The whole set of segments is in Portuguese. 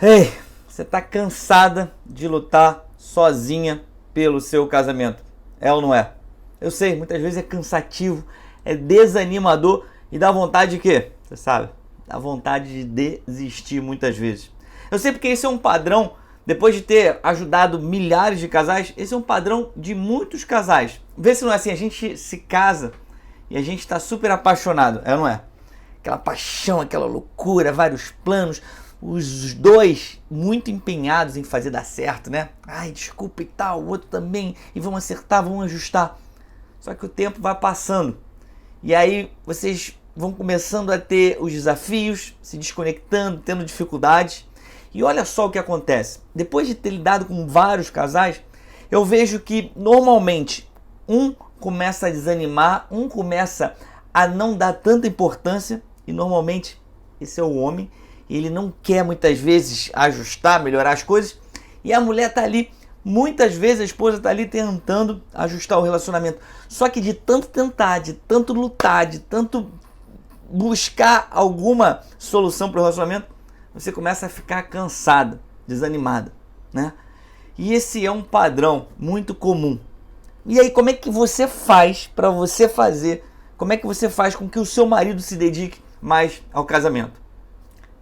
Ei, você tá cansada de lutar sozinha pelo seu casamento? É ou não é? Eu sei, muitas vezes é cansativo, é desanimador e dá vontade de quê? Você sabe? Dá vontade de desistir muitas vezes. Eu sei porque esse é um padrão, depois de ter ajudado milhares de casais, esse é um padrão de muitos casais. Vê se não é assim, a gente se casa e a gente tá super apaixonado, é ou não é? Aquela paixão, aquela loucura, vários planos, os dois muito empenhados em fazer dar certo, né? Ai, desculpa e tal, o outro também, e vamos acertar, vamos ajustar. Só que o tempo vai passando, e aí vocês vão começando a ter os desafios, se desconectando, tendo dificuldades, e olha só o que acontece. Depois de ter lidado com vários casais, eu vejo que normalmente um começa a desanimar, um começa a não dar tanta importância, e normalmente esse é o homem, ele não quer muitas vezes ajustar, melhorar as coisas, e a mulher tá ali, muitas vezes a esposa tá ali tentando ajustar o relacionamento. Só que de tanto tentar, de tanto lutar, de tanto buscar alguma solução para o relacionamento, você começa a ficar cansada, desanimada, né? E esse é um padrão muito comum. E aí, como é que você faz para você fazer? Como é que você faz com que o seu marido se dedique mais ao casamento?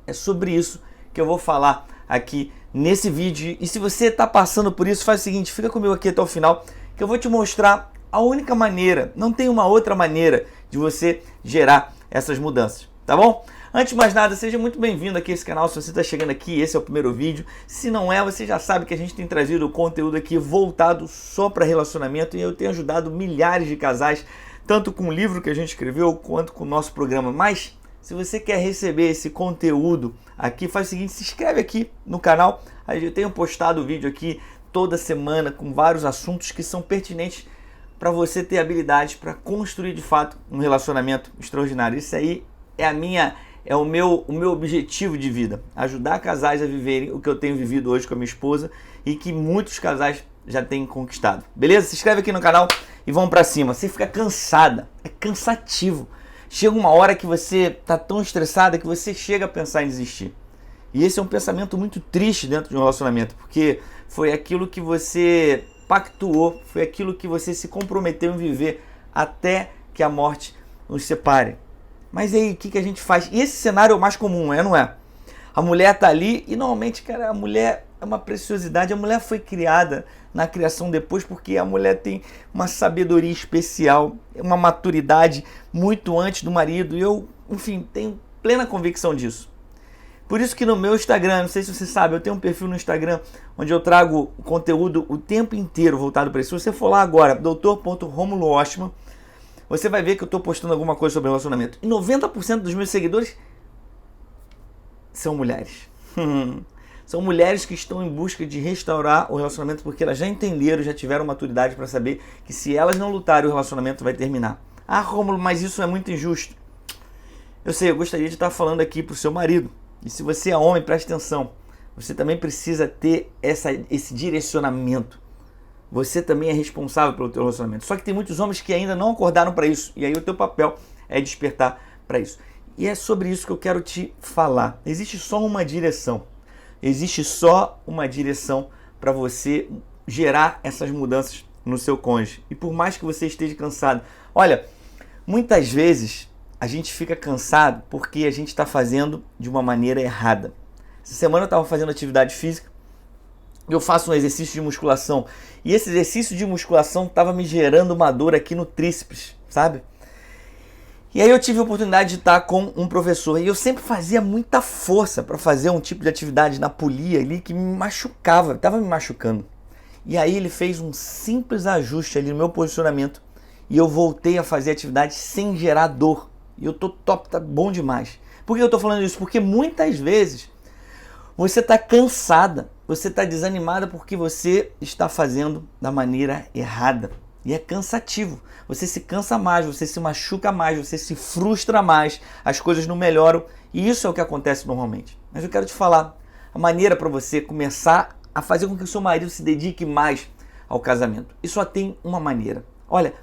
É sobre isso que eu vou falar aqui nesse vídeo. E se você está passando por isso, faz o seguinte, fica comigo aqui até o final, que eu vou te mostrar a única maneira, não tem uma outra maneira de você gerar essas mudanças, tá bom? Antes de mais nada, seja muito bem-vindo aqui a esse canal. Se você está chegando aqui, esse é o primeiro vídeo. Se não é, você já sabe que a gente tem trazido conteúdo aqui voltado só para relacionamento, e eu tenho ajudado milhares de casais, tanto com o livro que a gente escreveu, quanto com o nosso programa. Mas se você quer receber esse conteúdo aqui, faz o seguinte, se inscreve aqui no canal. Eu tenho postado vídeo aqui toda semana com vários assuntos que são pertinentes para você ter habilidades para construir de fato um relacionamento extraordinário. Isso aí é o meu objetivo de vida, ajudar casais a viverem o que eu tenho vivido hoje com a minha esposa e que muitos casais já têm conquistado. Beleza? Se inscreve aqui no canal e vamos para cima. Você fica cansada, é cansativo. Chega uma hora que você está tão estressada que você chega a pensar em desistir. E esse é um pensamento muito triste dentro de um relacionamento, porque foi aquilo que você pactuou, foi aquilo que você se comprometeu em viver até que a morte nos separe. Mas aí, o que a gente faz? E esse cenário é o mais comum, não é? A mulher está ali e normalmente, cara, a mulher é uma preciosidade. A mulher foi criada na criação depois porque a mulher tem uma sabedoria especial, uma maturidade muito antes do marido. E eu, enfim, tenho plena convicção disso. Por isso que no meu Instagram, não sei se você sabe, eu tenho um perfil no Instagram onde eu trago conteúdo o tempo inteiro voltado para isso. Se você for lá agora, dr.romulo.oshman, você vai ver que eu estou postando alguma coisa sobre relacionamento. E 90% dos meus seguidores são mulheres. São mulheres que estão em busca de restaurar o relacionamento porque elas já entenderam, já tiveram maturidade para saber que se elas não lutarem, o relacionamento vai terminar. Ah, Rômulo, mas isso é muito injusto. Eu sei, eu gostaria de estar falando aqui para o seu marido. E se você é homem, preste atenção. Você também precisa ter esse direcionamento. Você também é responsável pelo teu relacionamento. Só que tem muitos homens que ainda não acordaram para isso. E aí o teu papel é despertar para isso. E é sobre isso que eu quero te falar. Existe só uma direção. Existe só uma direção para você gerar essas mudanças no seu cônjuge. E por mais que você esteja cansado, olha, muitas vezes a gente fica cansado porque a gente está fazendo de uma maneira errada. Essa semana eu estava fazendo atividade física, eu faço um exercício de musculação e esse exercício de musculação estava me gerando uma dor aqui no tríceps, sabe? E aí eu tive a oportunidade de estar com um professor e eu sempre fazia muita força para fazer um tipo de atividade na polia ali que me machucava, estava me machucando. E aí ele fez um simples ajuste ali no meu posicionamento e eu voltei a fazer atividade sem gerar dor. E eu tô top, tá bom demais. Por que eu tô falando isso? Porque muitas vezes você tá cansada, você tá desanimada porque você está fazendo da maneira errada. E é cansativo. Você se cansa mais, você se machuca mais, você se frustra mais, as coisas não melhoram. E isso é o que acontece normalmente. Mas eu quero te falar a maneira para você começar a fazer com que o seu marido se dedique mais ao casamento. E só tem uma maneira. Olha,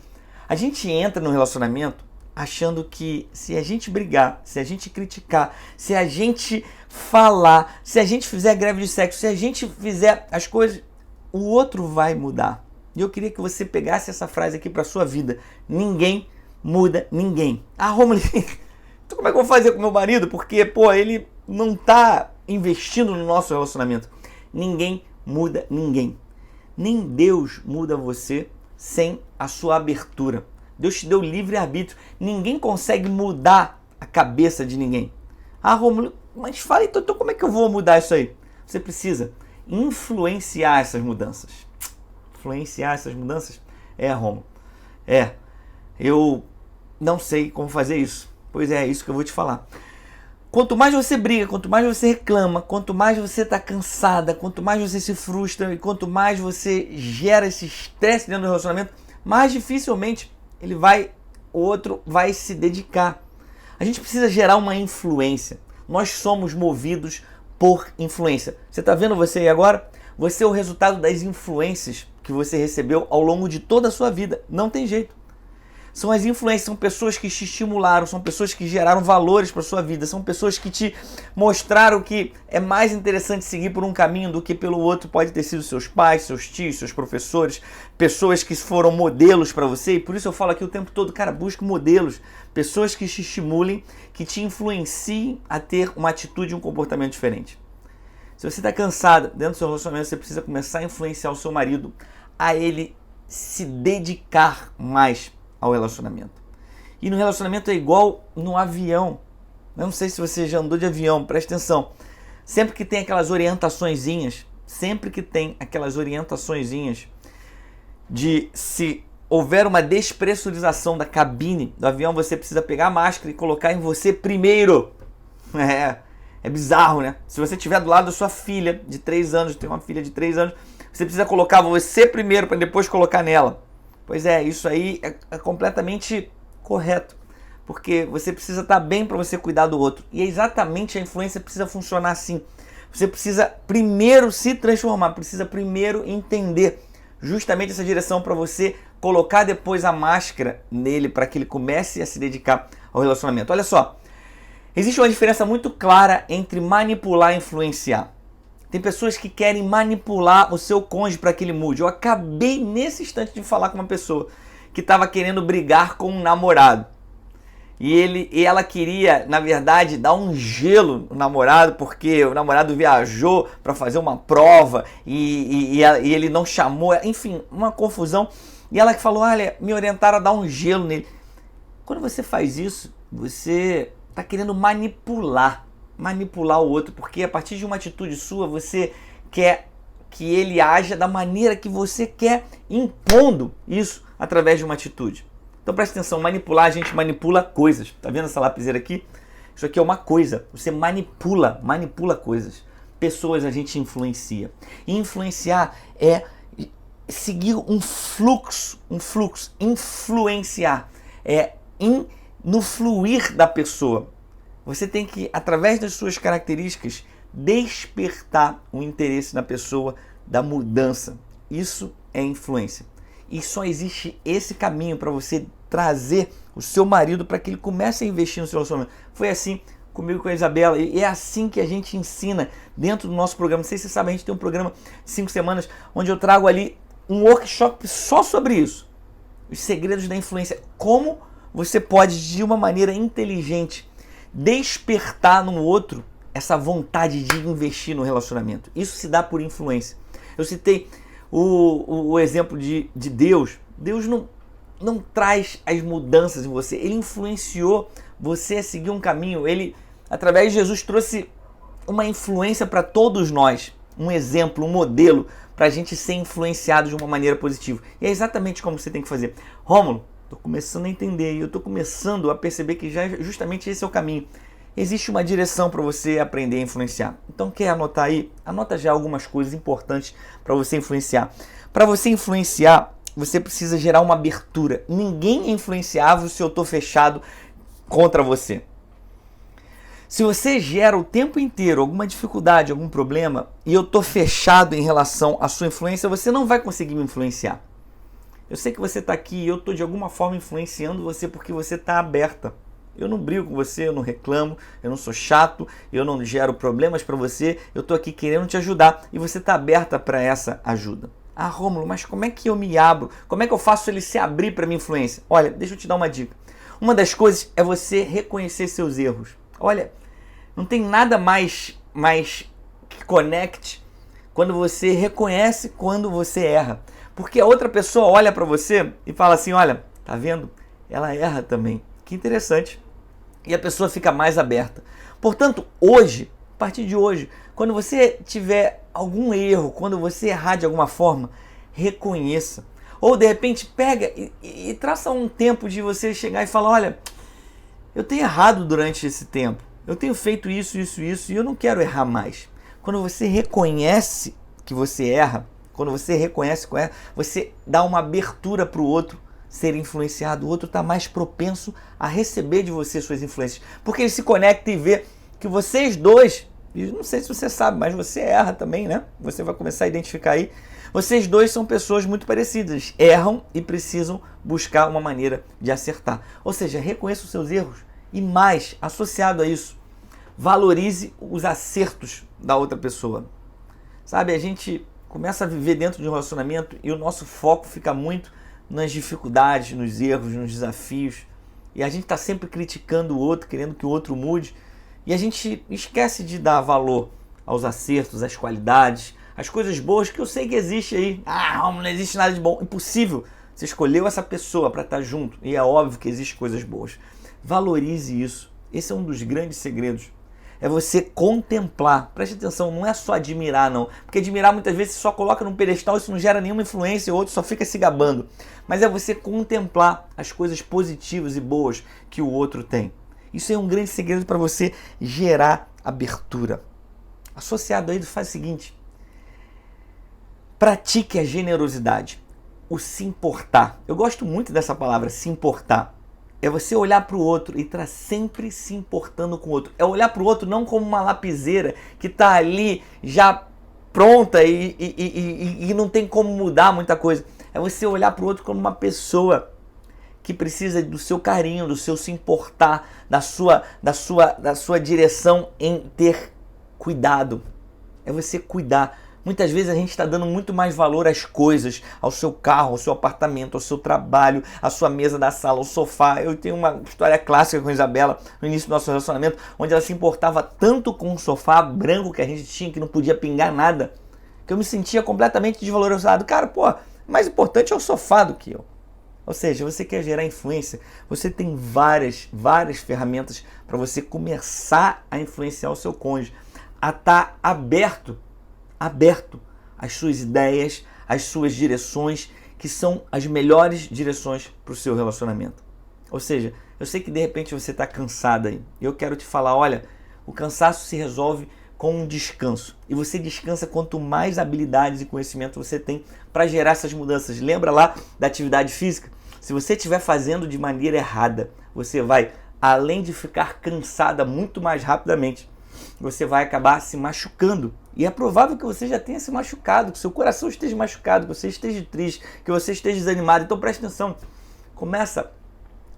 a gente entra no relacionamento achando que se a gente brigar, se a gente criticar, se a gente falar, se a gente fizer greve de sexo, se a gente fizer as coisas, o outro vai mudar. E eu queria que você pegasse essa frase aqui para sua vida. Ninguém muda ninguém. Ah, Romulo, então como é que eu vou fazer com meu marido? Porque, ele não está investindo no nosso relacionamento. Ninguém muda ninguém. Nem Deus muda você sem a sua abertura. Deus te deu livre-arbítrio. Ninguém consegue mudar a cabeça de ninguém. Ah, Romulo, mas fala então como é que eu vou mudar isso aí? Você precisa influenciar essas mudanças. Influenciar essas mudanças? Romulo. Eu não sei como fazer isso. Pois é isso que eu vou te falar. Quanto mais você briga, quanto mais você reclama, quanto mais você está cansada, quanto mais você se frustra e quanto mais você gera esse estresse dentro do relacionamento, mais dificilmente o outro vai se dedicar. A gente precisa gerar uma influência. Nós somos movidos por influência. Você está vendo você aí agora? Você é o resultado das influências que você recebeu ao longo de toda a sua vida. Não tem jeito. São as influências, são pessoas que te estimularam, são pessoas que geraram valores para a sua vida, são pessoas que te mostraram que é mais interessante seguir por um caminho do que pelo outro. Pode ter sido seus pais, seus tios, seus professores, pessoas que foram modelos para você. E por isso eu falo aqui o tempo todo, cara, busque modelos, pessoas que te estimulem, que te influenciem a ter uma atitude e um comportamento diferente. Se você está cansada dentro do seu relacionamento, você precisa começar a influenciar o seu marido a ele se dedicar mais ao relacionamento. E no relacionamento é igual no avião. Eu não sei se você já andou de avião, presta atenção. Sempre que tem aquelas orientaçõezinhas de se houver uma despressurização da cabine do avião, você precisa pegar a máscara e colocar em você primeiro. É bizarro, né? Se você estiver do lado da sua filha de 3 anos, tem uma filha de 3 anos, você precisa colocar você primeiro para depois colocar nela. Pois é, isso aí é completamente correto, porque você precisa estar bem para você cuidar do outro. E exatamente a influência precisa funcionar assim. Você precisa primeiro se transformar, precisa primeiro entender justamente essa direção para você colocar depois a máscara nele para que ele comece a se dedicar ao relacionamento. Olha só, existe uma diferença muito clara entre manipular e influenciar. Tem pessoas que querem manipular o seu cônjuge para que ele mude. Eu acabei nesse instante de falar com uma pessoa que estava querendo brigar com um namorado. E ela queria, na verdade, dar um gelo no namorado, porque o namorado viajou para fazer uma prova e ele não chamou. Enfim, uma confusão. E ela que falou, olha, me orientaram a dar um gelo nele. Quando você faz isso, você está querendo manipular o outro, porque a partir de uma atitude sua, você quer que ele haja da maneira que você quer, impondo isso através de uma atitude. Então presta atenção, manipular, a gente manipula coisas. Tá vendo essa lapiseira aqui? Isso aqui é uma coisa, você manipula coisas. Pessoas a gente influencia. E influenciar é seguir um fluxo, influenciar, no fluir da pessoa. Você tem que, através das suas características, despertar o interesse na pessoa da mudança. Isso é influência. E só existe esse caminho para você trazer o seu marido para que ele comece a investir no seu relacionamento. Foi assim comigo, com a Isabela, e é assim que a gente ensina dentro do nosso programa. Não sei se você sabe, a gente tem um programa de 5 semanas onde eu trago ali um workshop só sobre isso. Os segredos da influência. Como você pode, de uma maneira inteligente, despertar no outro essa vontade de investir no relacionamento. Isso se dá por influência. Eu citei o exemplo de Deus. Deus não traz as mudanças em você. Ele influenciou você a seguir um caminho. Ele, através de Jesus, trouxe uma influência para todos nós. Um exemplo, um modelo para a gente ser influenciado de uma maneira positiva. E é exatamente como você tem que fazer. Rômulo, estou começando a entender e eu estou começando a perceber que já justamente esse é o caminho. Existe uma direção para você aprender a influenciar. Então quer anotar aí? Anota já algumas coisas importantes para você influenciar. Para você influenciar, você precisa gerar uma abertura. Ninguém é influenciável se eu estou fechado contra você. Se você gera o tempo inteiro alguma dificuldade, algum problema, e eu estou fechado em relação à sua influência, você não vai conseguir me influenciar. Eu sei que você está aqui e eu estou de alguma forma influenciando você porque você está aberta. Eu não brigo com você, eu não reclamo, eu não sou chato, eu não gero problemas para você, eu estou aqui querendo te ajudar e você está aberta para essa ajuda. Ah, Rômulo, mas como é que eu me abro? Como é que eu faço ele se abrir para minha influência? Olha, deixa eu te dar uma dica. Uma das coisas é você reconhecer seus erros. Olha, não tem nada mais que conecte quando você reconhece quando você erra. Porque a outra pessoa olha para você e fala assim, olha, tá vendo? Ela erra também. Que interessante. E a pessoa fica mais aberta. Portanto, hoje, a partir de hoje, quando você tiver algum erro, quando você errar de alguma forma, reconheça. Ou de repente pega e traça um tempo de você chegar e falar, olha, eu tenho errado durante esse tempo. Eu tenho feito isso e eu não quero errar mais. Quando você reconhece que você erra, quando você reconhece que erra, você dá uma abertura para o outro ser influenciado. O outro está mais propenso a receber de você suas influências. Porque ele se conecta e vê que vocês dois, e não sei se você sabe, mas você erra também, né? Você vai começar a identificar aí. Vocês dois são pessoas muito parecidas. Erram e precisam buscar uma maneira de acertar. Ou seja, reconheça os seus erros. E mais, associado a isso, valorize os acertos da outra pessoa. Sabe, a gente começa a viver dentro de um relacionamento e o nosso foco fica muito nas dificuldades, nos erros, nos desafios. E a gente está sempre criticando o outro, querendo que o outro mude. E a gente esquece de dar valor aos acertos, às qualidades, às coisas boas que eu sei que existe aí. Ah, não existe nada de bom. Impossível. Você escolheu essa pessoa para estar junto. E é óbvio que existem coisas boas. Valorize isso. Esse é um dos grandes segredos. É você contemplar. Preste atenção, não é só admirar não. Porque admirar muitas vezes você só coloca num pedestal, isso não gera nenhuma influência, o outro só fica se gabando. Mas é você contemplar as coisas positivas e boas que o outro tem. Isso é um grande segredo para você gerar abertura. Associado a isso, faz o seguinte. Pratique a generosidade. O se importar. Eu gosto muito dessa palavra, se importar. É você olhar para o outro e estar sempre se importando com o outro. É olhar para o outro não como uma lapiseira que está ali já pronta e não tem como mudar muita coisa. É você olhar para o outro como uma pessoa que precisa do seu carinho, do seu se importar, da sua direção em ter cuidado. É você cuidar. Muitas vezes a gente está dando muito mais valor às coisas, ao seu carro, ao seu apartamento, ao seu trabalho, à sua mesa da sala, ao sofá. Eu tenho uma história clássica com a Isabela no início do nosso relacionamento, onde ela se importava tanto com o sofá branco que a gente tinha, que não podia pingar nada, que eu me sentia completamente desvalorizado. Cara, pô, mais importante é o sofá do que eu. Ou seja, você quer gerar influência, você tem várias ferramentas para você começar a influenciar o seu cônjuge, a estar aberto às suas ideias, às suas direções, que são as melhores direções para o seu relacionamento. Ou seja, eu sei que de repente você está cansado aí. Eu quero te falar, olha, o cansaço se resolve com um descanso. E você descansa quanto mais habilidades e conhecimento você tem para gerar essas mudanças. Lembra lá da atividade física? Se você estiver fazendo de maneira errada, você vai, além de ficar cansada muito mais rapidamente, você vai acabar se machucando. E é provável que você já tenha se machucado, que seu coração esteja machucado, que você esteja triste, que você esteja desanimado. Então preste atenção, começa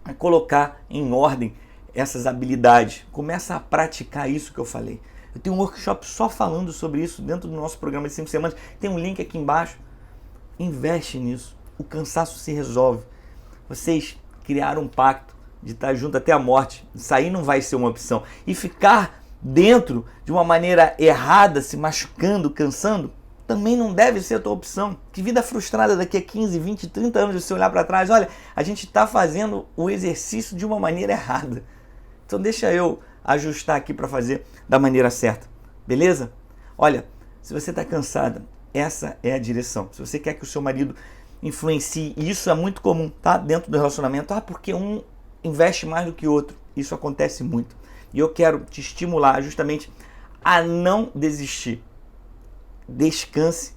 a colocar em ordem essas habilidades, começa a praticar isso que eu falei. Eu tenho um workshop só falando sobre isso dentro do nosso programa de 5 semanas, tem um link aqui embaixo. Investe nisso, o cansaço se resolve. Vocês criaram um pacto de estar junto até a morte, sair não vai ser uma opção. E ficar dentro de uma maneira errada, se machucando, cansando, também não deve ser a tua opção. Que vida frustrada daqui a 15, 20, 30 anos você olhar para trás, olha, a gente está fazendo o exercício de uma maneira errada. Então deixa eu ajustar aqui para fazer da maneira certa, beleza? Olha, se você está cansada, essa é a direção. Se você quer que o seu marido influencie, e isso é muito comum, tá? Dentro do relacionamento, porque um investe mais do que o outro. Isso acontece muito. E eu quero te estimular justamente a não desistir. Descanse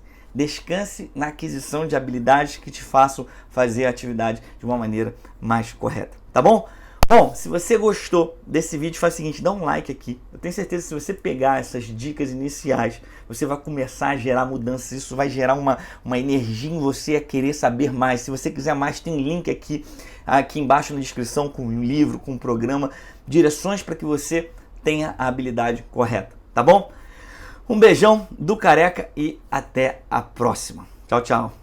na aquisição de habilidades que te façam fazer a atividade de uma maneira mais correta. Tá bom? Bom, se você gostou desse vídeo, faz o seguinte, dá um like aqui. Eu tenho certeza que se você pegar essas dicas iniciais, você vai começar a gerar mudanças. Isso vai gerar uma energia em você a querer saber mais. Se você quiser mais, tem link aqui embaixo na descrição com um livro, com um programa direções para que você tenha a habilidade correta, tá bom? Um beijão do Careca e até a próxima. Tchau, tchau.